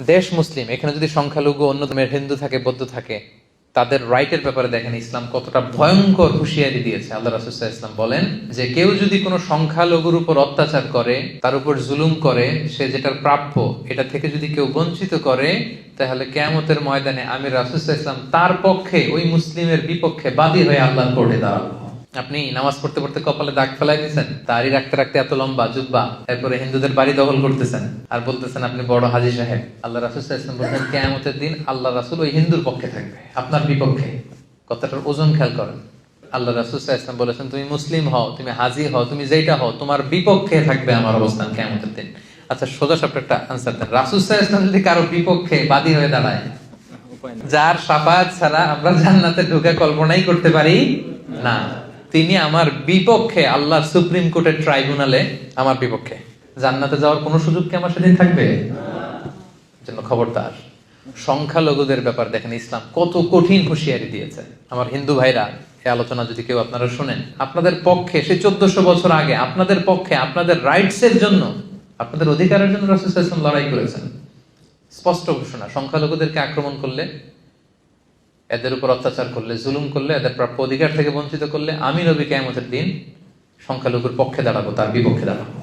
দেশ মুসলিম, এখানে যদি সংখ্যালঘু অন্য ধর্মের হিন্দু থাকে, বৌদ্ধ থাকে, তাদের রাইটের ব্যাপারে দেখেন ইসলাম কতটা ভয়ঙ্কর হুঁশিয়ারি দিয়েছে। আল্লাহ রাসূল সাল্লাল্লাহু আলাইহি ওয়াসাল্লাম বলেন যে কেউ যদি কোনো সংখ্যালঘুর উপর অত্যাচার করে, তার উপর জুলুম করে, সে যেটার প্রাপ্য এটা থেকে যদি কেউ বঞ্চিত করে, তাহলে কিয়ামতের ময়দানে আমি রাসূল সাল্লাল্লাহু আলাইহি ওয়াসাল্লাম তার পক্ষে, ওই মুসলিমের বিপক্ষে বাদী হয়ে আল্লাহর কোর্টে দাঁড়াবো। আপনি নামাজ পড়তে পড়তে কপালে দাগ ফেলাই দিয়েছেন, দাড়ি রাখতে রাখতে এত লম্বা জুব্বা, এরপরে হিন্দুদের বাড়ি দখল করতেছেন আর বলতেছেন আপনি বড় হাজী সাহেব। আল্লাহ রাসূল সাল্লাল্লাহু আলাইহি ওয়াসাল্লাম বলেন কিয়ামতের দিন আল্লাহ রাসূল ওই হিন্দুর পক্ষে থাকবে, আপনার বিপক্ষে। কথাটার ওজন খেয়াল করেন। আল্লাহ রাসূল সাল্লাল্লাহু আলাইহি ওয়াসাল্লাম বলেছেন তুমি মুসলিম হও, তুমি হাজী হও, তুমি যেটা হও, তোমার বিপক্ষে থাকবে আমার অবস্থান কিয়ামতের দিন। আচ্ছা, সোজা সাপটা একটা আনসার দেন। রাসূল সাল্লাল্লাহু আলাইহি ওয়াসাল্লাম যদি কারো বিপক্ষে বাদী হয়ে দাঁড়ায়, যার শাফাআত ছাড়া আমরা জান্নাতে ঢোকা কল্পনাই করতে পারি না, তিনি আমার বিপক্ষে আল্লাহর সুপ্রিম কোর্টের ট্রাইব্যুনালে আমার বিপক্ষে, জান্নাতে যাওয়ার কোনো সুযোগ কি আমার সেদিন থাকবে? জন্য খবরদার। সংখ্যালঘুদের ব্যাপার দেখেন ইসলাম কত কঠিন হুঁশিয়ারি দিয়েছে। আমার হিন্দু ভাইরা, এই আলোচনা যদি কেউ আপনারা শুনেন, আপনাদের পক্ষে সে 1400 বছর আগে আপনাদের পক্ষে, আপনাদের রাইটস এর জন্য, আপনাদের অধিকারের জন্য রাসূল সাল্লাল্লাহু আলাইহি ওয়াসাল্লাম লড়াই করেছেন। স্পষ্ট ঘোষণা, সংখ্যালঘুদেরকে আক্রমণ করলে, এদের উপর অত্যাচার করলে, জুলুম করলে, এদের প্রাপ্য অধিকার থেকে বঞ্চিত করলে, আমি নবী কিয়ামতের দিন সংখ্যালঘুর পক্ষে দাঁড়াবো, তার বিপক্ষে দাঁড়াবো।